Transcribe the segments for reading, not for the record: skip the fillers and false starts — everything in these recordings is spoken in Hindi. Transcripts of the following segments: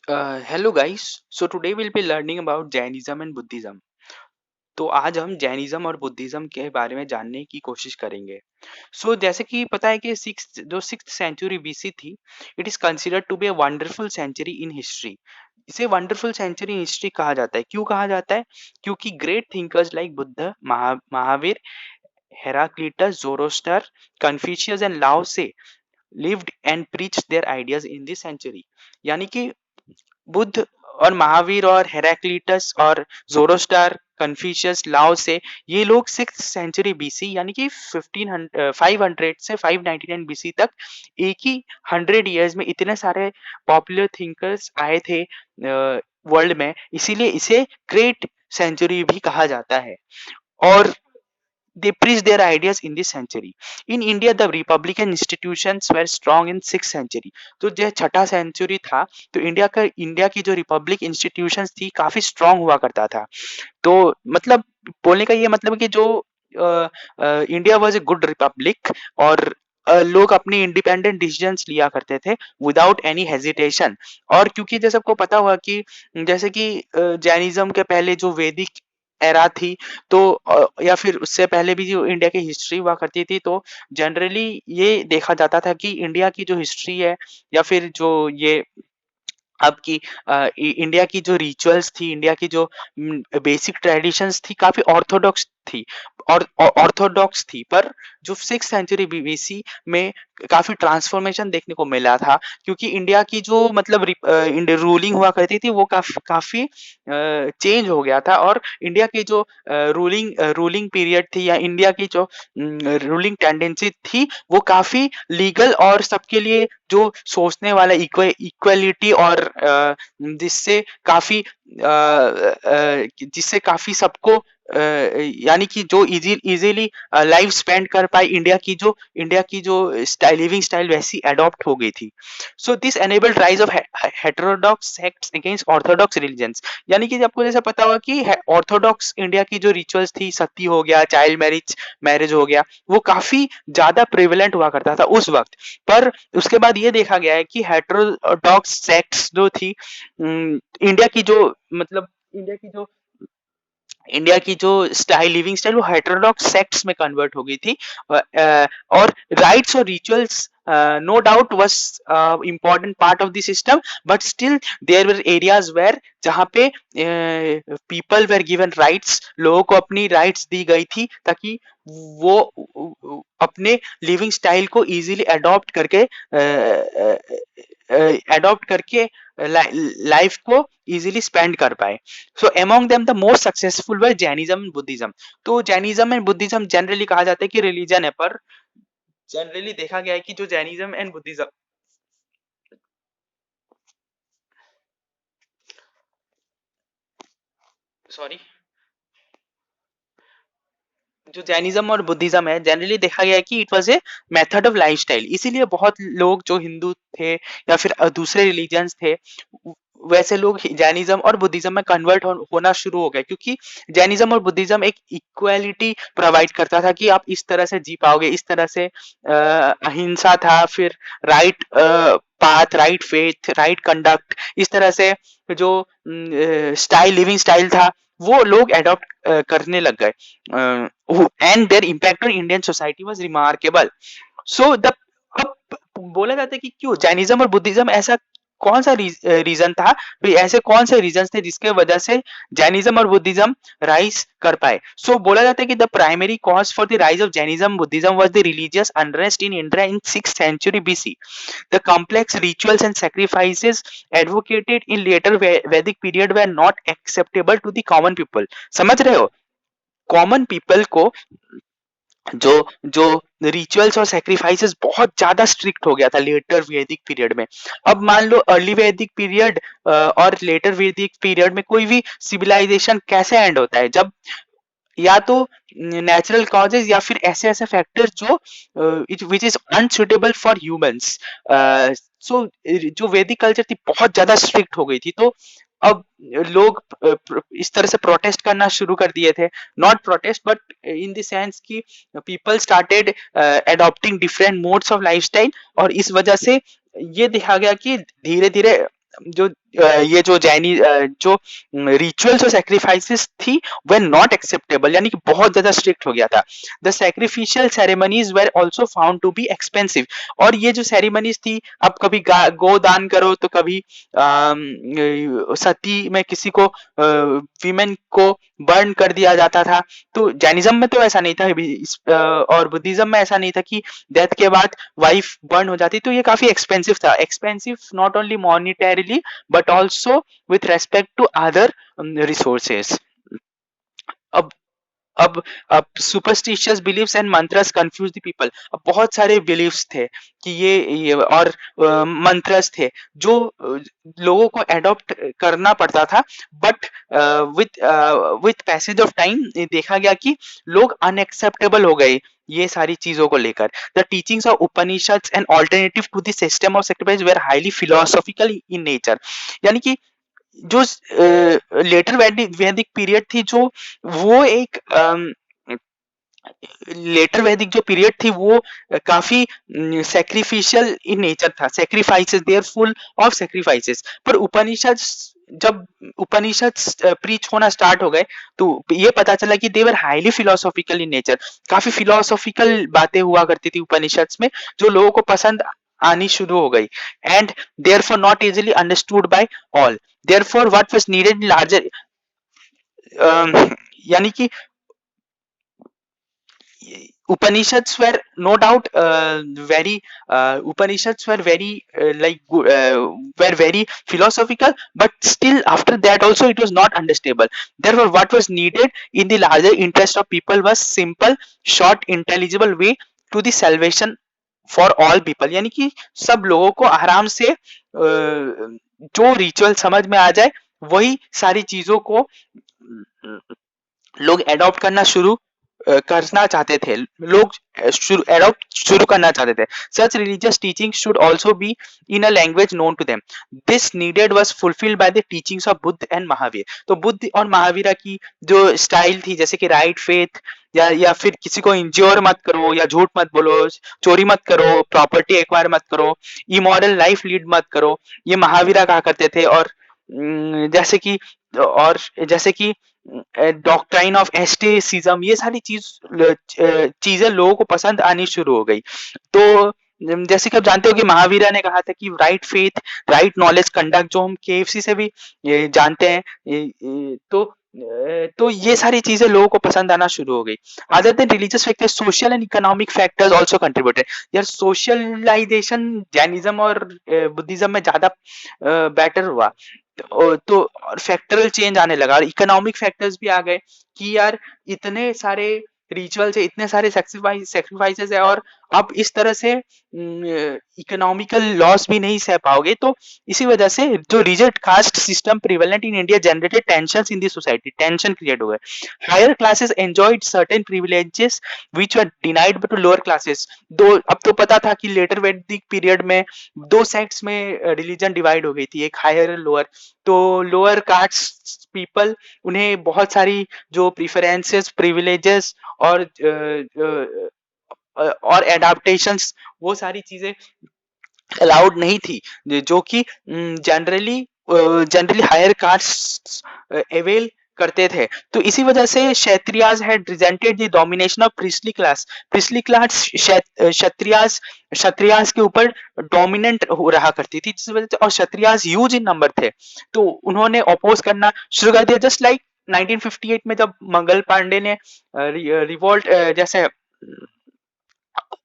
Hello guys. So today we'll be learning about Jainism and Buddhism. तो आज हम जैनिज्म और बुद्धिज्म के बारे में जानने की कोशिश करेंगे। जैसे कि पता है कि सिक्स्थ सेंचुरी बीसी थी, it is considered to be a wonderful century in history. इसे वंडरफुल सेंचुरी इन हिस्ट्री कहा जाता है। क्यों कहा जाता है? क्योंकि great thinkers like Buddha, Mahavir, Heraclitus, Zoroaster, Confucius and Lao Tzu lived and preached their ideas in this century। यानी कि बुद्ध और महावीर और हेराक्लिटस और जोरोस्टार, कन्फ्यूशियस, लाओ से ये लोग सिक्स सेंचुरी बीसी यानी कि 500 से 599 बीसी तक एक ही 100 ईयर्स में इतने सारे पॉपुलर थिंकर्स आए थे वर्ल्ड में, इसीलिए इसे ग्रेट सेंचुरी भी कहा जाता है। और they preached their ideas in this century. In India, the republican institutions were strong in 6th century। तो जो छठा सेंचुरी था, तो इंडिया की जो रिपब्लिक इंस्टीट्यूशंस थी काफी स्ट्रांग हुआ करता था। तो मतलब बोलने का ये मतलब है कि जो India was a good Republic और लोग अपनी इंडिपेंडेंट डिसीजंस लिया करते थे विदाउट एनी हेजिटेशन। और क्योंकि जैसे सबको पता हुआ कि जैसे कि जैनिज्म के पहले जो वैदिक एरा थी, तो या फिर उससे पहले भी जो इंडिया की हिस्ट्री हुआ करती थी, तो जनरली ये देखा जाता था कि इंडिया की जो हिस्ट्री है या फिर जो ये अब की इंडिया की जो रिचुअल्स थी, इंडिया की जो बेसिक ट्रेडिशंस थी, काफी ऑर्थोडॉक्स थी और ऑर्थोडॉक्स थी। पर जो 6th सेंचुरी बीसी में काफी ट्रांसफॉर्मेशन देखने को मिला था, क्योंकि इंडिया की जो मतलब इंडिया रूलिंग हुआ करती थी वो काफी चेंज हो गया था। और इंडिया की जो रूलिंग पीरियड थी या इंडिया की जो रूलिंग टेंडेंसी थी, वो काफी लीगल और सबके लिए जो सोचने वाला इक्वलिटी और जिससे काफी सबको यानी कि जो इजीली लाइफ स्पेंड कर पाए, इंडिया की जो लिविंग स्टाइल वैसी अडॉप्ट हो गई थी। So this enabled rise of heterodox sects against orthodox religions. यानी कि आपको जैसा पता होगा कि ऑर्थोडॉक्स इंडिया की जो रिचुअल्स थी, सती हो गया, चाइल्ड मैरिज हो गया, वो काफी ज्यादा प्रिवेलेंट हुआ करता था उस वक्त। पर उसके बाद ये देखा गया है कि हेटेरोडॉक्स सेक्ट्स जो थी, इंडिया की जो मतलब इंडिया की जो लिविंग स्टाइल वो हेटेरोडॉक्स सेक्ट्स में कन्वर्ट हो गई थी। और राइट्स और rituals no doubt was important part of the system, but still there were areas where जहाँ पे पीपल वेर गिवन राइट्स, लोगों को अपनी राइट्स दी गई थी ताकि वो अपने लिविंग स्टाइल को इजीली अडॉप्ट करके लाइफ को इजीली स्पेंड कर पाए। So among them the most successful were Jainism and Buddhism. तो जैनिज्म एंड बुद्धिज्म जनरली कहा जाता है कि रिलीजन है, पर जनरली देखा गया है कि जो जैनिज्म एंड बुद्धिज्म, सॉरी, जो जैनिज्म और बुद्धिज्म है, जनरली देखा गया है कि it was a method of lifestyle. इसीलिए बहुत लोग जो हिंदू थे या फिर दूसरे रिलीजन्स थे, वैसे लोग जैनिज्म और बुद्धिज्म में होना शुरू हो गए, क्योंकि जैनिज्म और बुद्धिज्म एक इक्वालिटी प्रोवाइड करता था कि आप इस तरह से जी पाओगे, इस तरह से अहिंसा था, फिर right path, right faith, right conduct, इस तरह से जो लिविंग स्टाइल था वो लोग एडॉप्ट करने लग गए। And there impact on Indian society was remarkable. So the अब बोला जाता है कि क्यों जैनिज्म और बुद्धिज्म, ऐसा कौन सा रीजन था, ऐसे कौन से रीजन थे जिसके वजह से जैनिज्म और बुद्धिज्म राइज कर पाए। सो बोला जाता है कि the primary cause for the rise of Jainism Buddhism was the religious unrest in India in 6th century BC. The complex rituals and sacrifices advocated in later Vedic period were not acceptable to the common people। समझ रहे हो? कॉमन पीपल को जो जो रिचुअल्स और सेक्रीफाइसेस बहुत ज्यादा स्ट्रिक्ट हो गया था लेटर वैदिक पीरियड में। अब मान लो अर्ली वैदिक पीरियड और लेटर वैदिक पीरियड में कोई भी सिविलाइजेशन कैसे एंड होता है? जब या तो नेचुरल कॉजेज या फिर ऐसे ऐसे फैक्टर्स जो which is unsuitable for humans. सो जो वैदिक कल्चर थी बहुत ज्यादा स्ट्रिक्ट हो गई थी, तो अब लोग इस तरह से प्रोटेस्ट करना शुरू कर दिए थे। Not protest but in the sense कि people started adopting different modes of lifestyle, और इस वजह से ये देखा गया कि धीरे धीरे जो ये जो जो रिचुअल्स और सैक्रिफाइसेस थी वे नॉट एक्सेप्टेबल, यानी कि बहुत ज्यादा स्ट्रिक्ट हो गया था। The sacrificial ceremonies were also found to be expensive. और ये जो सेरेमनीज थी, अब कभी गोदान करो तो कभी सती में किसी को वीमेन को बर्न कर दिया जाता था। तो जैनिज्म में तो ऐसा नहीं था, और बुद्धिज्म में ऐसा नहीं था कि डेथ के बाद वाइफ बर्न हो जाती। तो ये काफी एक्सपेंसिव था, expensive not only monetarily but also with respect to other resources. अब अब अब superstitious beliefs and mantras confuse the people. अब बहुत सारे बिलीव्स थे कि ये और मंत्रस थे जो लोगों को एडॉप्ट करना पड़ता था, but with with passage of time देखा गया कि लोग अनएक्सेप्टेबल हो गए ये सारी चीजों को लेकर। The teachings of Upanishads and alternative to the system of sacrifice were highly philosophical in nature. यानी कि जो लेटर वैदिक वैदिक पीरियड थी, जो वो एक लेटर वैदिक जो पीरियड थी वो काफी सैक्रिफिशियल इन नेचर था, sacrifices, they are full of sacrifices. पर उपनिषद, जब उपनिषद प्रीच होना स्टार्ट हो गए तो ये पता चला कि they were highly philosophical in nature. काफी फिलोसॉफिकल बातें हुआ करती थी उपनिषद में, जो लोगों को पसंद आनी शुरू हो गई। And therefore not easily understood by all. Therefore what was needed larger, यानी कि Upanishads were no doubt very Upanishads were very were very philosophical, but still after that also it was not understandable. Therefore, what was needed in the larger interest of people was simple, short, intelligible way to the salvation for all people। यानी कि सब लोगों को आराम से जो रिचुअल समझ में आ जाए वही सारी चीजों को लोग एडॉप्ट करना शुरू करना चाहते थे, लोग एडॉप्ट शुरू करना चाहते थे। Such religious teaching should also be in a language known to them. This needed was fulfilled by the teachings of Buddha and Mahavir. तो बुद्ध और महावीर की जो स्टाइल थी, जैसे कि राइट फेथ, या फिर किसी को इंज्योर मत करो, या झूठ मत बोलो, चोरी मत करो, प्रॉपर्टी एक्वायर मत करो, इमोरल लाइफ लीड मत करो, ये महावीरा कहा करते थे। जैसे कि डॉक्ट्राइन ऑफ एस्टेसिज्म, ये सारी चीजें लोगों को पसंद आनी शुरू हो गई। तो जैसे कि आप जानते हो कि महावीरा ने कहा था कि right faith, right knowledge, conduct, जो हम केएफसी से भी जानते हैं। तो ये सारी चीजें लोगों को पसंद आना शुरू हो गई। Other than religious factors, social and economic factors also contributed. यार सोशलाइजेशन जैनिज्म और बुद्धिज्म में ज्यादा बेटर हुआ। तो फैक्टरल चेंज आने लगा, और इकोनॉमिक फैक्टर्स भी आ गए कि यार इतने सारे रिचुअल्स है, इतने सारे सेक्रीफाइसेस है, और अब इस तरह से इकोनॉमिकल लॉस भी नहीं सह पाओगे। तो इसी वजह से जो rigid caste system prevalent in India generated tensions in the society, tension create हो गए। Higher classes enjoyed certain privileges which were denied to lower classes. अब तो पता था कि लेटर वैदिक पीरियड में दो सेक्ट्स में रिलीजन डिवाइड हो गई थी, एक हायर और लोअर। तो लोअर कास्ट पीपल, उन्हें बहुत सारी जो प्रिफरेंसेस, प्रिविलेजेस और एडाप्टेशंस, वो सारी चीजें अलाउड नहीं थी, जो कि जनरली हायर कास्ट अवेल करते थे। तो इसी वजह से Kshatriyas had resented the domination of priestly class. Priestly class Kshatriyas के ऊपर डोमिनेंट हो रहा करती थी, जिस वजह से, और क्षत्रियाज ह्यूज इन नंबर थे, तो उन्होंने अपोज करना शुरू कर दिया। जस्ट लाइक 1958 में जब मंगल पांडे ने रिवोल्ट जैसे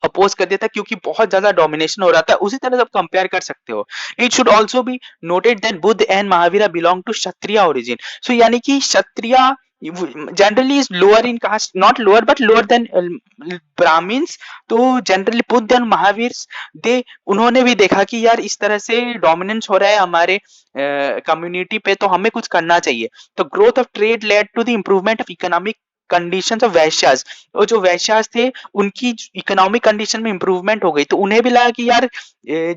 अपोज कर दिया था, क्योंकि बहुत ज्यादा डोमिनेशन हो रहा था। उसी तरह आप कंपेयर कर सकते हो। It should also be noted that Buddha and Mahavira belong to Kshatriya origin. So यानी कि Kshatriya generally is lower in caste, not lower but lower than Brahmins. तो generally Buddha and Mahavir, they उन्होंने भी देखा कि यार इस तरह से डोमिनेंस हो रहा है हमारे कम्युनिटी पे, तो हमें कुछ करना चाहिए। तो growth of trade led to the improvement of economic conditions of Vaishyas. और जो वैश्यास थे उनकी इकोनॉमिक कंडीशन में इंप्रूवमेंट हो गई, तो उन्हें भी लगा कि यार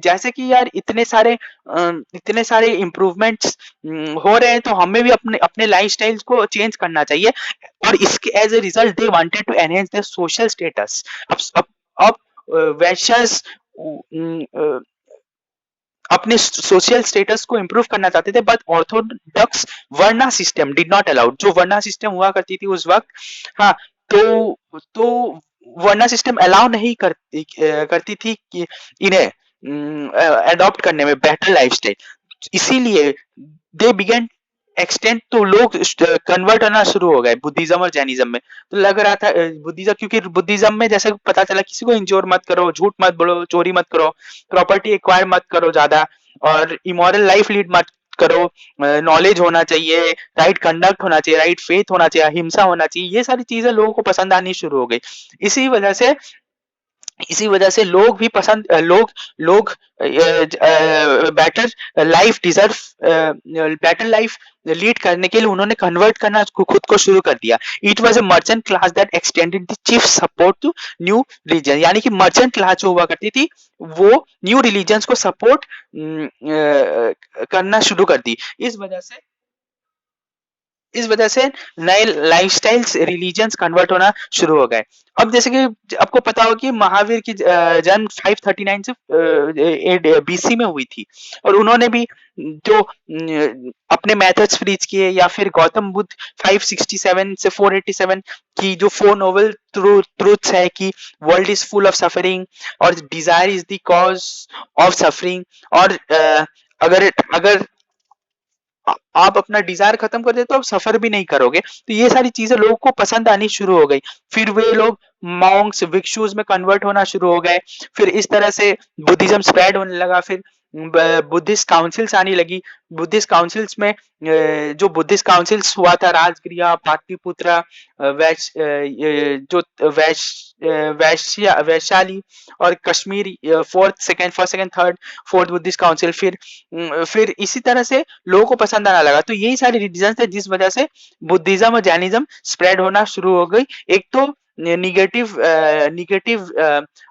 जैसे कि यार इतने सारे इंप्रूवमेंट्स हो रहे हैं, तो हमें भी अपने अपने लाइफस्टाइल को चेंज करना चाहिए। और इसके as a result they wanted to enhance their social status. अब वैश्यास अपने सोशल स्टेटस को इम्प्रूव करना चाहते थे, but orthodox varna system did not allowed. जो वर्ना सिस्टम हुआ करती थी उस वक्त, हाँ, तो वर्ना सिस्टम अलाउ नहीं करती थी कि इन्हें अडॉप्ट करने में बेटर लाइफस्टाइल। इसीलिए दे बिगेन एक्सटेंड, तो लोग कन्वर्ट होना शुरू हो गए बुद्धिज्म और जैनिज्म में। तो लग रहा था बुद्धिज्म, क्योंकि बुद्धिज्म में जैसे पता चला किसी को इंजोर मत करो, झूठ मत बोलो, चोरी मत करो, प्रॉपर्टी एक्वायर मत करो ज्यादा, और इमोरल लाइफ लीड मत करो, नॉलेज होना चाहिए, राइट कंडक्ट होना चाहिए, राइट फेथ होना चाहिए, अहिंसा होना चाहिए, ये सारी चीजें लोगों को पसंद आनी शुरू हो गई। इसी वजह से इसी वजह से लोग भी पसंद लोग लोग better life deserve better life lead करने के लिए उन्होंने कन्वर्ट करना खुद को शुरू कर दिया। It was a merchant class that extended the chief support to new religion, यानी कि मर्चेंट क्लास जो हुआ करती थी वो न्यू रिलीजन्स को सपोर्ट करना शुरू कर दी। इस वजह से नए लाइफस्टाइल्स रिलीजन्स कन्वर्ट होना शुरू हो गए। अब जैसे कि आपको पता हो कि महावीर की जन्म 539 से बीसी में हुई थी, और उन्होंने भी जो अपने मेथड्स प्रीच किए, या फिर गौतम बुद्ध 567 से 487 की जो 4 नोबल ट्रूथ्स है कि world is full of suffering, और desire is the cause of suffering, और अगर अगर आप अपना डिजायर खत्म कर देते तो आप सफर भी नहीं करोगे। तो ये सारी चीजें लोगों को पसंद आनी शुरू हो गई। फिर वे लोग मॉन्क्स भिक्षुज में कन्वर्ट होना शुरू हो गए। फिर इस तरह से बुद्धिज्म स्प्रेड होने लगा। फिर बुद्धिस्ट काउंसिल्स आने लगी। बुद्धिस्ट काउंसिल्स में जो बुद्धिस्ट काउंसिल्स हुआ था, राजगृह, पाटलिपुत्रा, जो वैशाली और Kashmir, first second third fourth Buddhist council. फिर इसी तरह से लोगों को पसंद आने लगा। तो यही सारे रीजन थे जिस वजह से बुद्धिज्म और जैनिज्म स्प्रेड होना शुरू हो गई। एक तो negative negative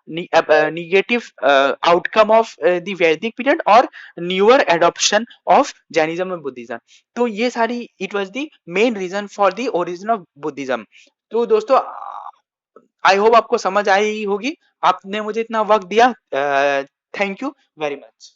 negative outcome of the Vedic period, और newer adoption of Jainism and Buddhism. तो ये सारी it was the main reason for the origin of Buddhism. तो दोस्तों, आई होप आपको समझ आई होगी। आपने मुझे इतना वक्त दिया। Thank you very much.